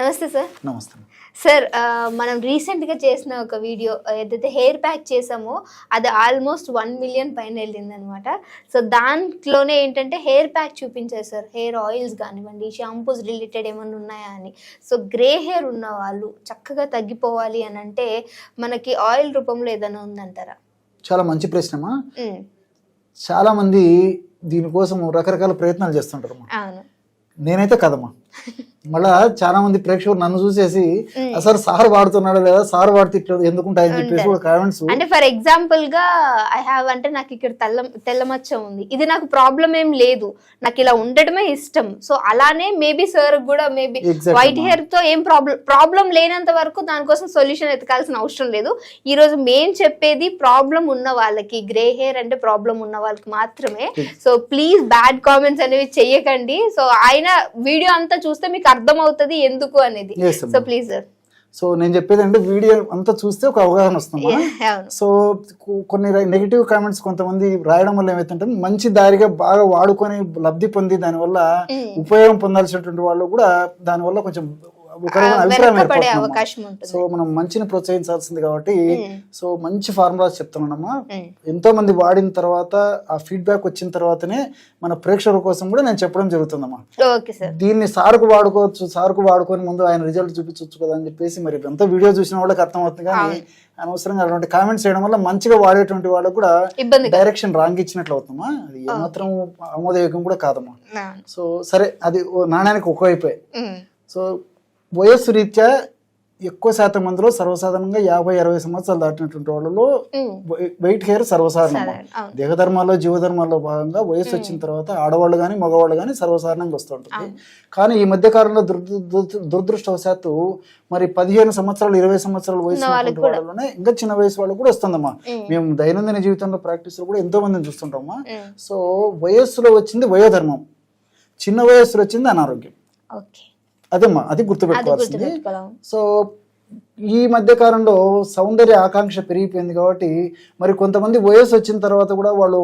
నమస్తే సార్. నమస్తే సార్, మనం రీసెంట్గా చేసిన ఒక వీడియో ఏదైతే హెయిర్ ప్యాక్ చేసామో అది ఆల్మోస్ట్ 1 మిలియన్ పైన వెళ్ళింది అనమాట. సో దాంట్లోనే ఏంటంటే హెయిర్ ప్యాక్ చూపించారు సార్, హెయిర్ ఆయిల్స్ కానివ్వండి, షాంపూస్ రిలేటెడ్ ఏమైనా ఉన్నాయా అని. సో గ్రే హెయిర్ ఉన్న వాళ్ళు చక్కగా తగ్గిపోవాలి అని అంటే మనకి ఆయిల్ రూపంలో ఏదైనా ఉందంటారా? చాలా మంచి ప్రశ్నమా. చాలా మంది దీనికోసం రకరకాల ప్రయత్నాలు చేస్తుంటారు. అవును, నేనైతే కదమ్మా. మళ్ళా చాలా మంది ప్రేక్షకులు నన్ను చూసేసి అసలు సార్ వాడుతున్నాడా లేదా, సార్ వాడితే ఇట్లా ఎందుకుంటాయని చెప్పేసి కూడా కామెంట్స్. అంటే ఫర్ ఎగ్జాంపుల్ గా ఐ హావ్ అంటే నాకు ఇక్కడ తెల్ల మచ్చ ఉంది, ఇది నాకు ప్రాబ్లం ఏం లేదు, నాకు ఇలా ఉండటమే ఇష్టం. సో అలానే మేబీ సార్ కూడా మేబీ వైట్ హెయిర్ తో ఏం ప్రాబ్లం లేనంత వరకు దానికోసం సొల్యూషన్ ఎతకాల్సిన అవసరం లేదు. ఈ రోజు మేము చెప్పేది ప్రాబ్లం ఉన్న వాళ్ళకి, గ్రే హెయిర్ అంటే ప్రాబ్లం ఉన్న వాళ్ళకి మాత్రమే. సో ప్లీజ్ బ్యాడ్ కామెంట్స్ అనేవి చెయ్యకండి. సో ఆయన వీడియో అంతా చూస్తే మీకు అర్థం అవుతుంది ఎందుకు అనేది. So please sir. సో నేను చెప్పేది అంటే వీడియో అంతా చూస్తే ఒక అవగాహన వస్తుంది. సో కొన్ని నెగిటివ్ కామెంట్స్ కొంతమంది రాయడం వల్ల ఏమైతుంటే మంచి దారిగా బాగా వాడుకొని లబ్ధి పొంది దానివల్ల ఉపయోగం పొందాల్సినటువంటి వాళ్ళు కూడా దానివల్ల కొంచెం అభిప్రాయం ఏర్పడుతుంది. సో మనం మంచిని ప్రోత్సహించాల్సింది కాబట్టి సో మంచి ఫార్ములాస్ చెప్తున్నానమ్మా. ఎంతో మంది వాడిన తర్వాత ఆ ఫీడ్బ్యాక్ వచ్చిన తర్వాతనే మన ప్రేక్షకుల కోసం కూడా నేను చెప్పడం జరుగుతుందమ్మా. దీన్ని సార్కు వాడుకోవచ్చు, సార్కు వాడుకొని ముందు ఆయన రిజల్ట్ చూపించవచ్చు కదా అని చెప్పేసి మరి ఎంతో వీడియో చూసిన వాళ్ళకి అర్థం అవుతుంది. కానీ అనవసరంగా అటువంటి కామెంట్స్ చేయడం వల్ల మంచిగా వాడేటువంటి వాళ్ళకు కూడా డైరెక్షన్ రాంగ్ ఇచ్చినట్లు అవుతుందమ్మా. అది ఏమాత్రం ఆమోదయోగ్యం కూడా కాదమ్మా. సో సరే, అది నాణ్యానికి ఒకవైపే. సో వయస్సు రీత్యా ఎక్కువ శాతం మందిలో సర్వసాధారణంగా 50-60 సంవత్సరాలు దాటినటువంటి వాళ్ళలో వైట్ హెయిర్ సర్వసాధారణం. దేహధర్మాల్లో జీవధర్మాల్లో భాగంగా వయస్సు వచ్చిన తర్వాత ఆడవాళ్ళు కానీ మగవాళ్ళు కానీ సర్వసాధారణంగా వస్తుంటుంది. కానీ ఈ మధ్య కాలంలో దురదృష్టవశాత్తు మరి 15 సంవత్సరాలు 20 సంవత్సరాల వయసు వాళ్ళలోనే ఇంకా చిన్న వయసు వాళ్ళు కూడా వస్తుందమ్మా. మేము దైనందిన జీవితంలో ప్రాక్టీస్ లో కూడా ఎంతో మందిని చూస్తుంటామా. సో వయస్సులో వచ్చింది వయోధర్మం, చిన్న వయస్సులో వచ్చింది అనారోగ్యం. అదేమ్మా, అది గుర్తుపెట్టుకోవాల్సింది. సో ఈ మధ్య కాలంలో సౌందర్య ఆకాంక్ష పెరిగిపోయింది కాబట్టి మరి కొంతమంది వయసు వచ్చిన తర్వాత కూడా వాళ్ళు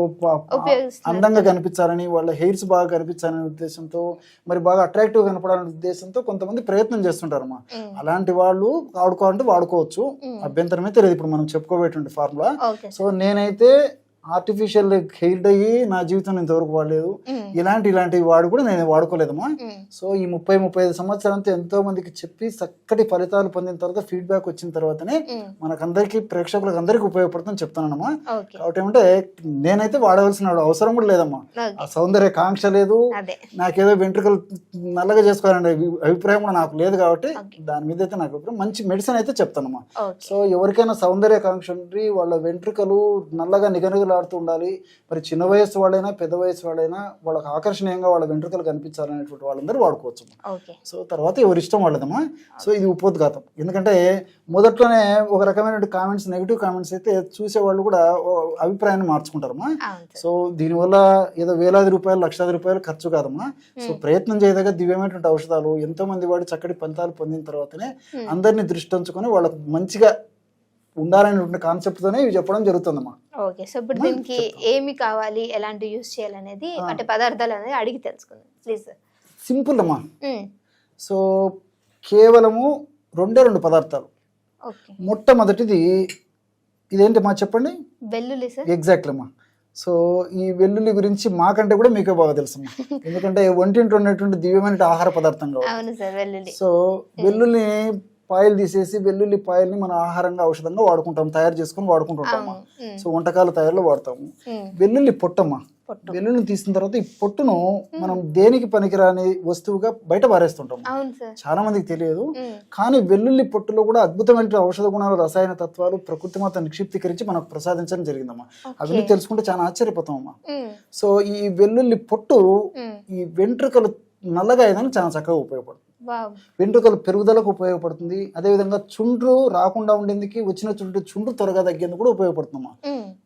అందంగా కనిపించాలని, వాళ్ళ హెయిర్స్ బాగా కనిపించాలనే ఉద్దేశంతో, మరి బాగా అట్రాక్టివ్ కనపడాలనే ఉద్దేశంతో కొంతమంది ప్రయత్నం చేస్తుంటారమ్మా. అలాంటి వాళ్ళు వాడుకోవాలంటే వాడుకోవచ్చు, అభ్యంతరం అయితే లేదు. ఇప్పుడు మనం చెప్పుకోబోయేటువంటి ఫార్ములా. సో నేనైతే ఆర్టిఫిషియల్ హెయిర్ డై నా జీవితం ఇంతవరకు వాడలేదు. ఇలాంటి వాడు కూడా నేను వాడుకోలేదమ్మా. సో ఈ 30-35 సంవత్సరాలతో ఎంతో మందికి చెప్పి చక్కటి ఫలితాలు పొందిన తర్వాత ఫీడ్బ్యాక్ వచ్చిన తర్వాతనే మనకందరికి ప్రేక్షకులకు అందరికి ఉపయోగపడుతుందని చెప్తానమ్మా. కాబట్టి ఏమంటే నేనైతే వాడవలసిన అవసరం కూడా లేదమ్మా. ఆ సౌందర్య కాంక్ష లేదు, నాకేదో వెంట్రుకలు నల్లగా చేసుకోవాలనే అభిప్రాయం కూడా నాకు లేదు. కాబట్టి దాని మీద అయితే నాకు మంచి మెడిసిన్ అయితే చెప్తానమ్మా. సో ఎవరికైనా సౌందర్య కాంక్ష ఉండి వాళ్ళ వెంట్రుకలు నల్లగా నిగనిగలు ఉండాలి, మరి చిన్న వయసు వాళ్ళైనా పెద్ద వయసు వాళ్ళైనా వాళ్ళకి ఆకర్షణీయంగా వాళ్ళ వెంట్రుకలు కనిపించాలనేటువంటి వాళ్ళందరూ వాడుకోవచ్చు. సో తర్వాత ఎవరి ఇష్టం వాళ్ళదమ్మా. సో ఇది ఉపోద్ఘాతం. ఎందుకంటే మొదట్లోనే ఒక రకమైన కామెంట్స్, నెగిటివ్ కామెంట్స్ అయితే చూసేవాళ్ళు కూడా అభిప్రాయాన్ని మార్చుకుంటారమ్మా. సో దీనివల్ల ఏదో వేలాది రూపాయలు, లక్షలాది రూపాయలు ఖర్చు కాదమ్మా. సో ప్రయత్నం చేయదగ్గ దివ్యమైనటువంటి ఔషధాలు ఎంతో మంది వాడి చక్కటి ఫలితాలు పొందిన తర్వాతనే అందరినీ దృష్టి ఉంచుకొని వాళ్ళకు మంచిగా ఉండాలనేటువంటి కాన్సెప్ట్ తోనే ఇవి చెప్పడం జరుగుతుందమ్మా. ఓకే, సో ఇప్పుడు దీనికి ఏమి కావాలి, ఎలాంటి యూస్ చేయాలనేది అంటే పదార్థాలు అనేది అడిగి తెలుసుకుందాం ప్లీజ్. సింపుల్ అమ్మా. సో కేవలము 2 పదార్థాలు. మొట్టమొదటిది ఇదేంటమ్మా చెప్పండి? వెల్లుల్లి సార్. ఎగ్జాక్ట్లీ అమ్మా. సో ఈ వెల్లుల్లి గురించి మాకంటే కూడా మీకే బాగా తెలుసమ్మా. ఎందుకంటే వంటింట్లో ఉన్నటువంటి దివ్యమైన ఆహార పదార్థం కాబట్టి. సో వెల్లుల్లి పాయలు తీసేసి వెల్లుల్లి పాయల్ని మన ఆహారంగా, ఔషధంగా వాడుకుంటాం, తయారు చేసుకుని వాడుకుంటుంటాము. సో వంటకాల తయారులో వాడతాము. వెల్లుల్లి పొట్టమ్మా. వెల్లుల్లి తీసిన తర్వాత ఈ పొట్టును మనం దేనికి పనికిరాని వస్తువుగా బయట పారేస్తుంటాము. చాలా మందికి తెలియదు. కానీ వెల్లుల్లి పొట్టులో కూడా అద్భుతమైన ఔషధ గుణాలు, రసాయన తత్వాలు ప్రకృతి మాత నిక్షిప్తీకరించి మనకు ప్రసాదించడం జరిగిందమ్మా. అవన్నీ తెలుసుకుంటే చాలా ఆశ్చర్యపోతామమ్మా. సో ఈ వెల్లుల్లి పొట్టు ఈ వెంట్రుకలు నల్లగా అయ్యేదానికి చాలా చక్కగా ఉపయోగపడుతుంది. వెంట్రుకలు పెరుగుదలకు ఉపయోగపడుతుంది. అదేవిధంగా చుండ్రు రాకుండా ఉండేందుకు, వచ్చిన చుండ్రు త్వరగా తగ్గేందుకు కూడా ఉపయోగపడుతుందమ్మా.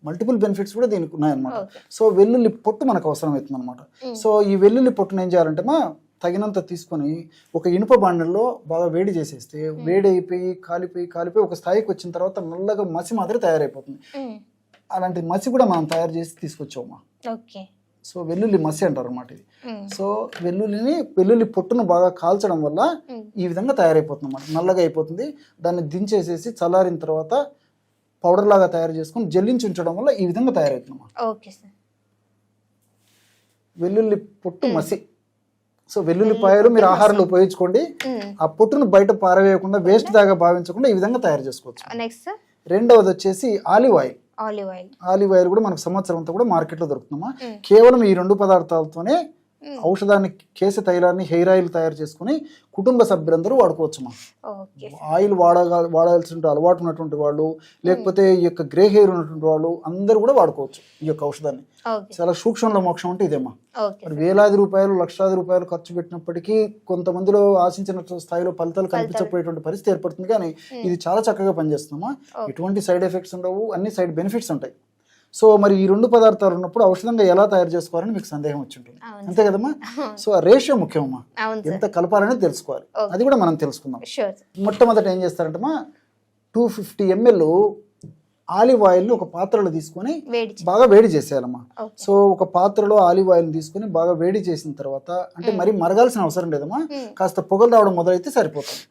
మల్టిపుల్ బెనిఫిట్స్ కూడా దీనికి ఉన్నాయన్నమాట. సో వెల్లుల్లి పొట్టు మనకు అవసరం అవుతుంది అనమాట. సో ఈ వెల్లుల్లి పొట్టును ఏం చేయాలంటే తగినంత తీసుకొని ఒక ఇనుప బాండల్లో బాగా వేడి చేసేస్తే వేడి అయిపోయి కాలిపోయి ఒక స్థాయికి వచ్చిన తర్వాత నల్లగా మసి మాదిరి తయారైపోతుంది. అలాంటి మసి కూడా మనం తయారు చేసి తీసుకొచ్చామా. సో వెల్లుల్లి మసి అంటారు అనమాట ఇది. సో వెల్లుల్లి పొట్టును బాగా కాల్చడం వల్ల ఈ విధంగా తయారైపోతుంది అన్నమాట, నల్లగా అయిపోతుంది. దాన్ని దించేసేసి చల్లారిన తర్వాత పౌడర్ లాగా తయారు చేసుకుని జల్లించి ఉంచడం వల్ల ఈ విధంగా తయారవుతుంది అన్నమాట. వెల్లుల్లి పొట్టు మసి. సో వెల్లుల్లిపాయలు మీరు ఆహారంలో ఉపయోగించుకోండి, ఆ పొట్టును బయట పారవేయకుండా వేస్ట్ దాకా భావించకుండా ఈ విధంగా తయారు చేసుకోవచ్చు. రెండవది వచ్చేసి ఆలివ్ ఆయిల్ కూడా మనకు సంవత్సరం అంతా కూడా మార్కెట్లో దొరుకుతుందమ్మా. కేవలం ఈ 2 పదార్థాలతోనే ఔషధాన్ని, కేశ తైలాన్ని, హెయిర్ ఆయిల్ తయారు చేసుకుని కుటుంబ సభ్యులందరూ వాడుకోవచ్చమ్మా. ఆయిల్ వాడాల్సిన అలవాటు ఉన్నటువంటి వాళ్ళు, లేకపోతే ఈ యొక్క గ్రే హెయిర్ ఉన్నటువంటి వాళ్ళు అందరూ కూడా వాడుకోవచ్చు ఈ యొక్క ఔషధాన్ని. చాలా సూక్ష్మంలో మోక్షం అంటే ఇదేమ్మా. మరి వేలాది రూపాయలు, లక్షలాది రూపాయలు ఖర్చు పెట్టినప్పటికీ కొంతమందిలో ఆశించిన స్థాయిలో ఫలితాలు కనిపించకపోయేటువంటి పరిస్థితి ఏర్పడుతుంది. కానీ ఇది చాలా చక్కగా పనిచేస్తుందమ్మా, ఎటువంటి సైడ్ ఎఫెక్ట్స్ ఉండవు, అన్ని సైడ్ బెనిఫిట్స్ ఉంటాయి. సో మరి ఈ 2 పదార్థాలు ఉన్నప్పుడు ఔషధంగా ఎలా తయారు చేసుకోవాలని మీకు సందేహం వచ్చి ఉంటుంది, అంతే కదమ్మా. సో ఆ రేషియో ముఖ్యమమ్మా, ఎంత కలపాలనేది తెలుసుకోవాలి, అది కూడా మనం తెలుసుకుందాం. మొట్టమొదట ఏం చేస్తారంటమ్మా, 250 ml ఆలివ్ ఆయిల్ని ఒక పాత్రలో తీసుకొని బాగా వేడి చేసేయాలమ్మా. సో ఒక పాత్రలో ఆలివ్ ఆయిల్ తీసుకొని బాగా వేడి చేసిన తర్వాత, అంటే మరి మరగాల్సిన అవసరం లేదమ్మా, కాస్త పొగలు రావడం మొదలైతే సరిపోతుంది,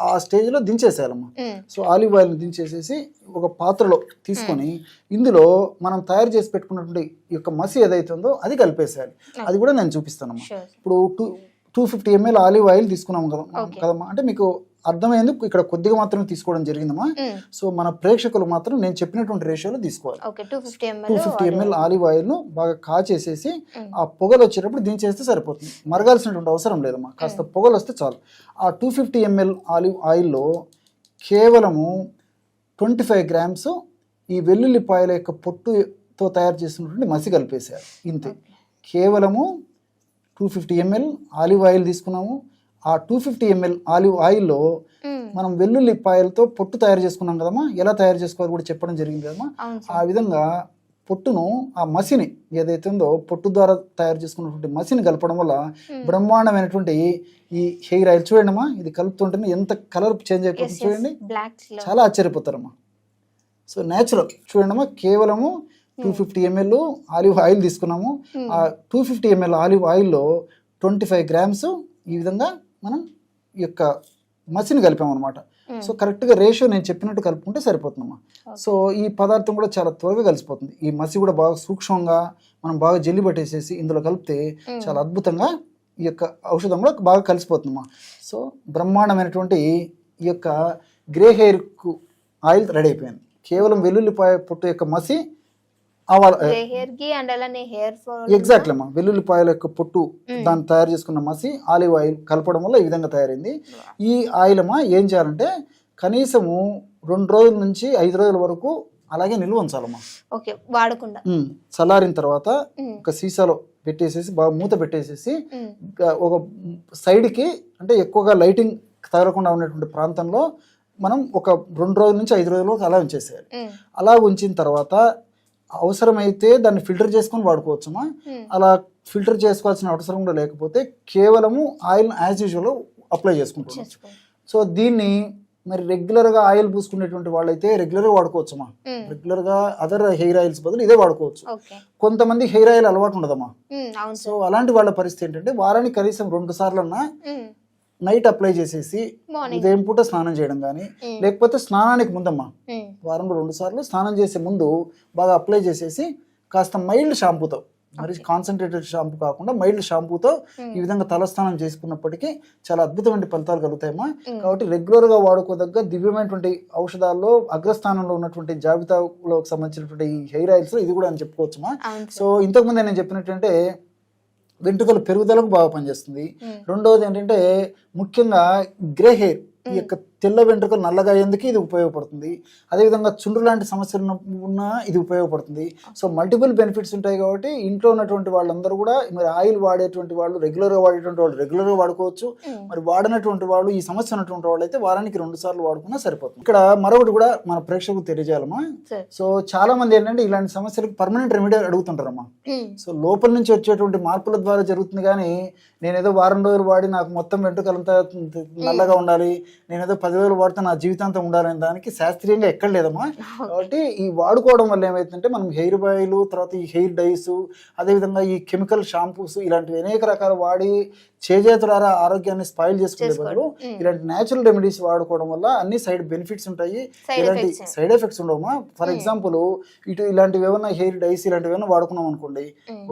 ఆ స్టేజ్ లో దించేసేయాలమ్మా. సో ఆలివ్ ఆయిల్ దించేసేసి ఒక పాత్రలో తీసుకొని ఇందులో మనం తయారు చేసి పెట్టుకున్నటువంటి ఈ యొక్క మసి ఏదైతే ఉందో అది కలిపేసేయాలి. అది కూడా నేను చూపిస్తానమ్మా. ఇప్పుడు 250 ml ఆలివ్ ఆయిల్ తీసుకున్నాము కదమ్మా, అంటే మీకు అర్థమైంది, ఇక్కడ కొద్దిగా మాత్రమే తీసుకోవడం జరిగిందమ్మా. సో మన ప్రేక్షకులు మాత్రం నేను చెప్పినటువంటి రేషియోలో తీసుకోవాలి. 250 ml ఆలివ్ ఆయిల్ ను బాగా కాచేసేసి ఆ పొగలు వచ్చేటప్పుడు దించేస్తే సరిపోతుంది, మరగాల్సినటువంటి అవసరం లేదమ్మా, కాస్త పొగలు వస్తే చాలు. ఆ 250 ml ఆలివ్ ఆయిల్లో కేవలము 25 grams ఈ వెల్లుల్లిపాయల యొక్క పొట్టుతో తయారు చేసినటువంటి మసి కలిపేసారు, ఇంతే. కేవలము 250 ml ఆలివ్ ఆయిల్ తీసుకున్నాము. ఆ 250 ml ఆలివ్ ఆయిల్లో మనం వెల్లుల్లిపాయలతో పొట్టు తయారు చేసుకున్నాం కదమ్మా, ఎలా తయారు చేసుకోవాలి కూడా చెప్పడం జరిగింది కదమ్మా. ఆ విధంగా పొట్టును, ఆ మసిని ఏదైతే ఉందో పొట్టు ద్వారా తయారు చేసుకున్నటువంటి మసిని కలపడం వల్ల బ్రహ్మాండమైనటువంటి ఈ హెయిర్ ఆయిల్ చూడండి అమ్మా, ఇది కలుపుతుంటేనే ఎంత కలర్ చేంజ్ అయిపోతుంది చూడండి, చాలా ఆశ్చర్యపోతారమ్మా. సో న్యాచురల్ చూడండి అమ్మా, కేవలము 250 ml ఆలివ్ ఆయిల్ తీసుకున్నాము. ఆ 250 ml ఆలివ్ ఆయిల్లో 25 grams ఈ విధంగా మనం ఈ యొక్క మసిని కలిపామన్నమాట. సో కరెక్ట్గా రేషియో నేను చెప్పినట్టు కలుపుకుంటే సరిపోతుందమ్మా. సో ఈ పదార్థం కూడా చాలా త్వరగా కలిసిపోతుంది. ఈ మసి కూడా బాగా సూక్ష్మంగా మనం బాగా జల్లి పట్టేసేసి ఇందులో కలిపితే చాలా అద్భుతంగా ఈ యొక్క ఔషధం కూడా బాగా కలిసిపోతుందమ్మా. సో బ్రహ్మాండమైనటువంటి ఈ యొక్క గ్రే హెయిర్కు ఆయిల్ రెడీ అయిపోయింది. కేవలం వెల్లుల్లిపాయ పొట్టు యొక్క మసి ఎగ్జాక్ట్లీ అమ్మా, వెల్లుల్లిపాయల యొక్క పొట్టు దాన్ని తయారు చేసుకున్న మసి ఆలివ్ ఆయిల్ కలపడం వల్ల ఈ విధంగా తయారైంది. ఈ ఆయిల్ అమ్మా ఏం చేయాలంటే కనీసము 2 రోజుల నుంచి 5 రోజుల వరకు అలాగే నిల్వ ఉంచాలమ్మా, వాడకుండా. చల్లారిన తర్వాత ఒక సీసాలో పెట్టేసేసి బాగా మూత పెట్టేసేసి ఒక సైడ్కి, అంటే ఎక్కువగా లైటింగ్ తగలకుండా ఉన్నటువంటి ప్రాంతంలో మనం ఒక 2 రోజుల నుంచి 5 రోజుల వరకు అలా ఉంచేసేయాలి. అలా ఉంచిన తర్వాత అవసరమైతే దాన్ని ఫిల్టర్ చేసుకొని వాడుకోవచ్చమ్మా. అలా ఫిల్టర్ చేసుకోవాల్సిన అవసరం కూడా లేకపోతే కేవలము ఆయిల్ యాజ్ యూజువల్ అప్లై చేసుకుంటున్నాం. సో దీన్ని మరి రెగ్యులర్గా ఆయిల్ పూసుకునేటువంటి వాళ్ళైతే రెగ్యులర్గా వాడుకోవచ్చమ్మా. రెగ్యులర్గా అదర్ హెయిర్ ఆయిల్స్ బదులు ఇదే వాడుకోవచ్చు. కొంతమంది హెయిర్ ఆయిల్ అలవాటు ఉండదమ్మా. సో అలాంటి వాళ్ళ పరిస్థితి ఏంటంటే వారానికి కనీసం 2 సార్లన్నా నైట్ అప్లై చేసేసి ఉదయం పూట స్నానం చేయడం కానీ, లేకపోతే స్నానానికి ముందమ్మా వారంలో 2 సార్లు స్నానం చేసే ముందు బాగా అప్లై చేసేసి కాస్త మైల్డ్ షాంపూతో, మరి కాన్సన్ట్రేటెడ్ షాంపూ కాకుండా మైల్డ్ షాంపూతో ఈ విధంగా తలస్నానం చేసుకున్నప్పటికీ చాలా అద్భుతమైన ఫలితాలు కలుగుతాయమ్మా. కాబట్టి రెగ్యులర్ గా వాడుకోదగ్గ దివ్యమైనటువంటి ఔషధాల్లో అగ్రస్థానంలో ఉన్నటువంటి జాబితాలో సంబంధించినటువంటి ఈ హెయిర్ ఆయిల్స్ ఇది కూడా అని చెప్పుకోవచ్చమ్మా. సో ఇంతకుముందు నేను చెప్పినట్టు వెంట్రుకల పెరుగుదలకు బాగా పనిచేస్తుంది. రెండవది ఏంటంటే ముఖ్యంగా గ్రే హెయిర్, ఈ యొక్క తెల్ల వెంట్రుకలు నల్లగా అయ్యేందుకు ఇది ఉపయోగపడుతుంది. అదేవిధంగా చుండ్రు లాంటి సమస్యలు ఉన్నా ఇది ఉపయోగపడుతుంది. సో మల్టిపుల్ బెనిఫిట్స్ ఉంటాయి. కాబట్టి ఇంట్లో ఉన్నటువంటి వాళ్ళందరూ కూడా మరి ఆయిల్ వాడేటువంటి వాళ్ళు, రెగ్యులర్గా వాడేటువంటి వాళ్ళు రెగ్యులర్గా వాడుకోవచ్చు. మరి వాడినటువంటి వాళ్ళు, ఈ సమస్య ఉన్నటువంటి వాళ్ళు అయితే వారానికి 2 సార్లు వాడుకున్నా సరిపోతుంది. ఇక్కడ మరొకటి కూడా మన ప్రేక్షకులకు తెలియజేయాలమ్మా. సో చాలా మంది ఏంటంటే ఇలాంటి సమస్యలకు పర్మనెంట్ రెమెడీ అడుగుతుంటారమ్మా. సో లోపల నుంచి వచ్చేటువంటి మార్పుల ద్వారా జరుగుతుంది. కానీ నేనేదో వారం రోజులు వాడి నాకు మొత్తం వెంట్రుకలంతా నల్లగా ఉండాలి, నేనేదో 10 10,000 వాడితే నా జీవితాంతం ఉండాలనే దానికి శాస్త్రీయంగా ఎక్కడ లేదమ్మా. కాబట్టి ఈ వాడుకోవడం వల్ల ఏమైతుందంటే మనం హెయిర్ ఆయిల్, తర్వాత ఈ హెయిర్ డైస్, అదేవిధంగా ఈ కెమికల్ షాంపూస్ ఇలాంటివి అనేక రకాలు వాడి చేజేతులారా ఆరోగ్యాన్ని స్పాయిల్ చేసుకునే బదులు ఇలాంటి న్యాచురల్ రెమెడీస్ వాడుకోవడం వల్ల అన్ని సైడ్ బెనిఫిట్స్ ఉంటాయి, ఇలాంటి సైడ్ ఎఫెక్ట్స్ ఉండవమ్మా. ఫర్ ఎగ్జాంపుల్ ఇలాంటివి ఏమైనా హెయిర్ డైస్ ఇలాంటివి ఏమైనా వాడుకున్నాం అనుకోండి,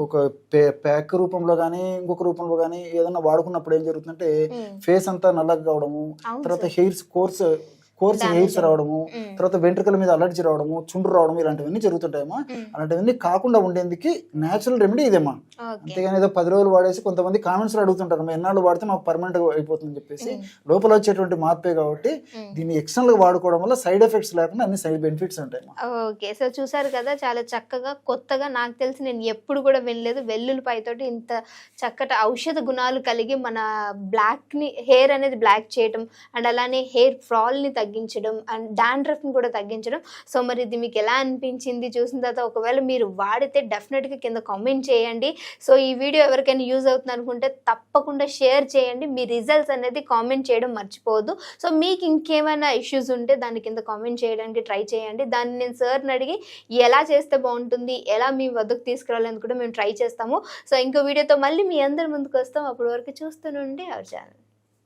ఒక ప్యాక్ రూపంలో కానీ ఇంకొక రూపంలో కానీ ఏదైనా వాడుకున్నప్పుడు ఏం జరుగుతుందంటే ఫేస్ అంతా నల్లగా కావడము, తర్వాత హెయిర్స్ కోర్స్ హెయిర్స్ రావడము, తర్వాత వెంట్రుకల మీద అలర్జీ రావడము, చుండ్రు రావడం ఇలాంటివన్నీ జరుగుతుంటాయమ్మా. అలాంటివన్నీ కాకుండా ఉండేందుకు న్యాచురల్ రెమెడీ ఇదేమ్మా. అంతేగాని ఏదో 10 రోజులు వాడేసి కొంతమంది కామెంట్స్ లో అడుగుతుంటారు ఎన్నాళ్ళు వాడితే మాకు పర్మనెంట్ గా అయిపోతుందని చెప్పేసి. లోపల వచ్చేటువంటి మార్పే కాబట్టి దీన్ని ఎక్స్టర్నల్ గా వాడుకోవడం వల్ల సైడ్ ఎఫెక్ట్స్ లేకుండా అన్ని సైడ్ బెనిఫిట్స్ ఉంటాయి. ఓకే, సో చూసారు కదా, చాలా చక్కగా కొత్తగా, నాకు తెలిసి నేను ఎప్పుడు కూడా వినలేదు, వెల్లుల్లిపాయతోటి ఇంత చక్కటి ఔషధ గుణాలు కలిగి మన బ్లాక్ ని, హెయిర్ అనేది బ్లాక్ చేయడం అండ్ అలానే హెయిర్ ఫాల్ ని తగ్గించడం అండ్ డాండ్రఫ్ ని కూడా తగ్గించడం. సో మరి ఇది మీకు ఎలా అనిపించింది చూసిన తర్వాత? ఒకవేళ మీరు వాడితే డెఫినెట్ గా కింద కామెంట్ చేయండి. సో ఈ వీడియో ఎవరికైనా యూజ్ అవుతుంది అనుకుంటే తప్పకుండా షేర్ చేయండి. మీ రిజల్ట్స్ అనేది కామెంట్ చేయడం మర్చిపోవద్దు. సో మీకు ఇంకేమైనా ఇష్యూస్ ఉంటే దాని కింద కామెంట్ చేయడానికి ట్రై చేయండి. దాన్ని నేను సార్ని అడిగి ఎలా చేస్తే బాగుంటుంది, ఎలా మీ వద్దకు తీసుకురావాలని కూడా మేము ట్రై చేస్తాము. సో ఇంకో వీడియోతో మళ్ళీ మీ అందరి ముందుకు వస్తాం. అప్పటి వరకు చూస్తూనే ఉండి అవర్ ఛానల్.